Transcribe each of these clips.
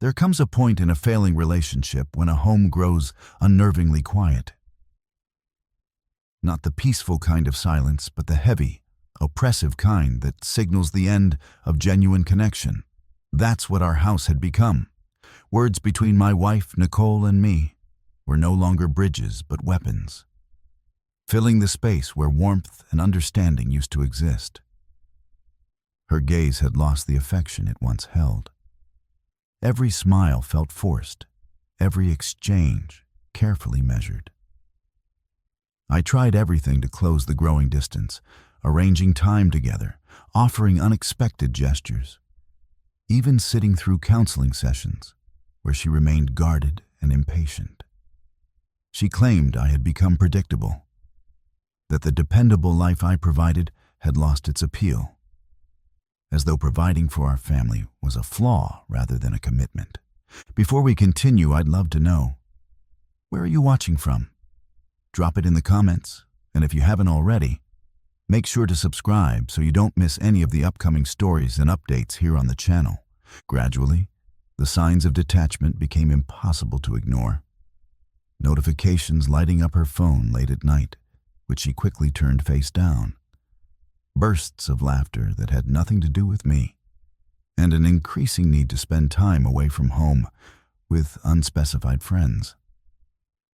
There comes a point in a failing relationship when a home grows unnervingly quiet. Not the peaceful kind of silence, but the heavy, oppressive kind that signals the end of genuine connection. That's what our house had become. Words between my wife, Nicole, and me were no longer bridges, but weapons, filling the space where warmth and understanding used to exist. Her gaze had lost the affection it once held. Every smile felt forced, every exchange carefully measured. I tried everything to close the growing distance, arranging time together, offering unexpected gestures, even sitting through counseling sessions where she remained guarded and impatient. She claimed I had become predictable, that the dependable life I provided had lost its appeal, as though providing for our family was a flaw rather than a commitment. Before we continue, I'd love to know, where are you watching from? Drop it in the comments, and if you haven't already, make sure to subscribe so you don't miss any of the upcoming stories and updates here on the channel. Gradually, the signs of detachment became impossible to ignore. Notifications lighting up her phone late at night, which she quickly turned face down. Bursts of laughter that had nothing to do with me, and an increasing need to spend time away from home with unspecified friends.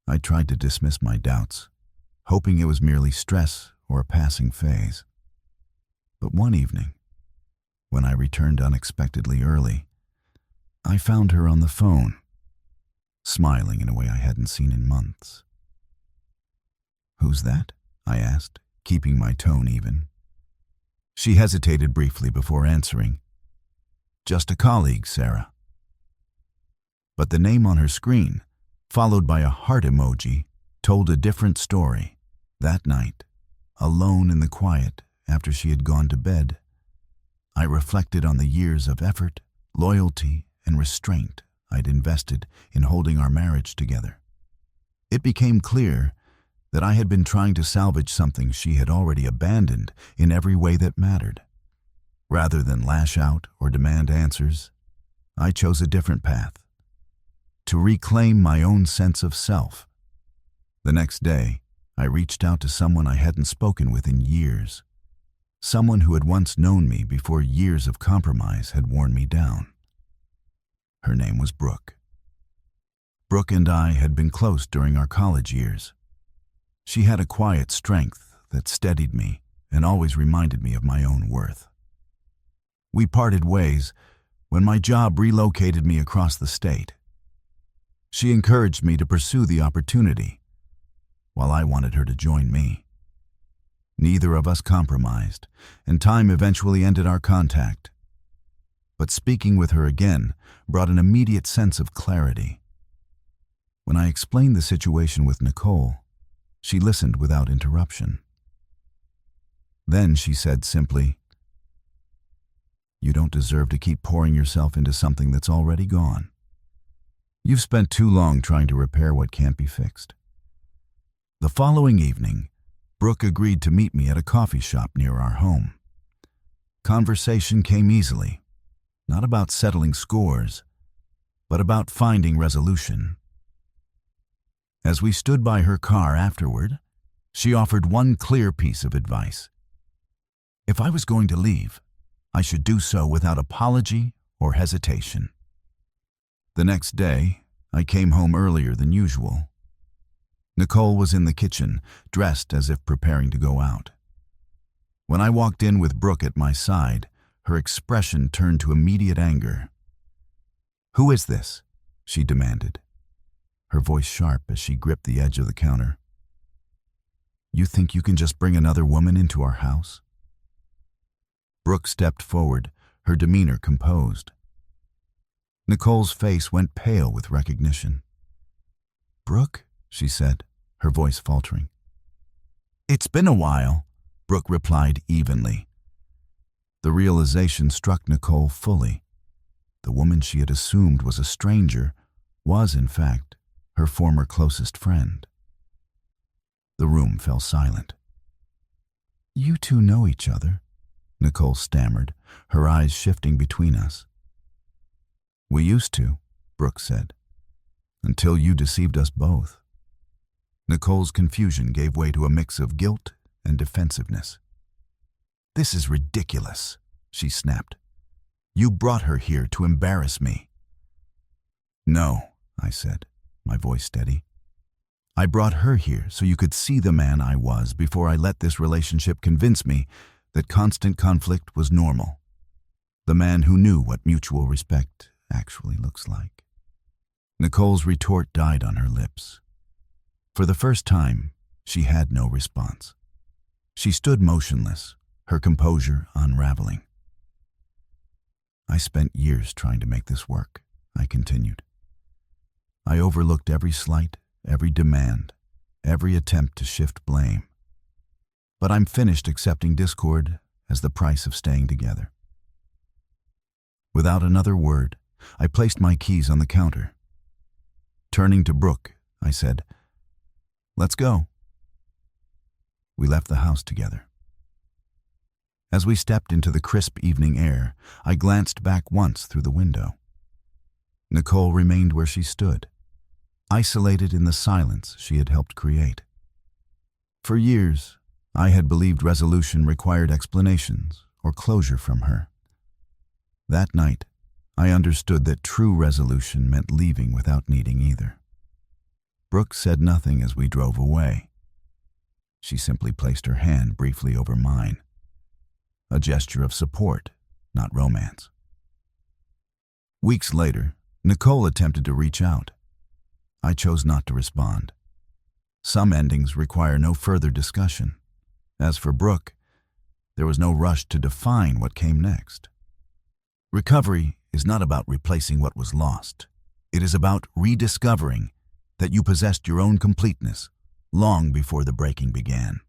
I tried to dismiss my doubts, hoping it was merely stress or a passing phase. But one evening, when I returned unexpectedly early, I found her on the phone, smiling in a way I hadn't seen in months. "Who's that?" I asked, keeping my tone even. She hesitated briefly before answering. "Just a colleague, Sarah." But the name on her screen, followed by a heart emoji, told a different story. That night, alone in the quiet after she had gone to bed, I reflected on the years of effort, loyalty, and restraint I'd invested in holding our marriage together. It became clear that I had been trying to salvage something she had already abandoned in every way that mattered. Rather than lash out or demand answers, I chose a different path, to reclaim my own sense of self. The next day, I reached out to someone I hadn't spoken with in years, someone who had once known me before years of compromise had worn me down. Her name was Brooke. Brooke and I had been close during our college years. She had a quiet strength that steadied me and always reminded me of my own worth. We parted ways when my job relocated me across the state. She encouraged me to pursue the opportunity, while I wanted her to join me. Neither of us compromised, and time eventually ended our contact. But speaking with her again brought an immediate sense of clarity. When I explained the situation with Nicole, she listened without interruption. Then she said simply, "You don't deserve to keep pouring yourself into something that's already gone. You've spent too long trying to repair what can't be fixed." The following evening, Brooke agreed to meet me at a coffee shop near our home. Conversation came easily, not about settling scores, but about finding resolution. As we stood by her car afterward, she offered one clear piece of advice. If I was going to leave, I should do so without apology or hesitation. The next day, I came home earlier than usual. Nicole was in the kitchen, dressed as if preparing to go out. When I walked in with Brooke at my side, her expression turned to immediate anger. "Who is this?" she demanded, her voice sharp as she gripped the edge of the counter. "You think you can just bring another woman into our house?" Brooke stepped forward, her demeanor composed. Nicole's face went pale with recognition. "Brooke," she said, her voice faltering. "It's been a while," Brooke replied evenly. The realization struck Nicole fully. The woman she had assumed was a stranger was, in fact, her former closest friend. The room fell silent. "You two know each other," Nicole stammered, her eyes shifting between us. "We used to," Brooke said. Until you deceived us both. Nicole's confusion gave way to a mix of guilt and defensiveness. This is ridiculous, she snapped. You brought her here to embarrass me. No, I said, my voice steady. I brought her here so you could see the man I was before I let this relationship convince me that constant conflict was normal. The man who knew what mutual respect actually looks like. Nicole's retort died on her lips. For the first time, she had no response. She stood motionless, her composure unraveling. I spent years trying to make this work, I continued. I overlooked every slight, every demand, every attempt to shift blame. But I'm finished accepting discord as the price of staying together. Without another word, I placed my keys on the counter. Turning to Brooke, I said, "Let's go." We left the house together. As we stepped into the crisp evening air, I glanced back once through the window. Nicole remained where she stood, isolated in the silence she had helped create. For years, I had believed resolution required explanations or closure from her. That night, I understood that true resolution meant leaving without needing either. Brooke said nothing as we drove away. She simply placed her hand briefly over mine. A gesture of support, not romance. Weeks later, Nicole attempted to reach out. I chose not to respond. Some endings require no further discussion. As for Brooke, there was no rush to define what came next. Recovery is not about replacing what was lost. It is about rediscovering that you possessed your own completeness long before the breaking began.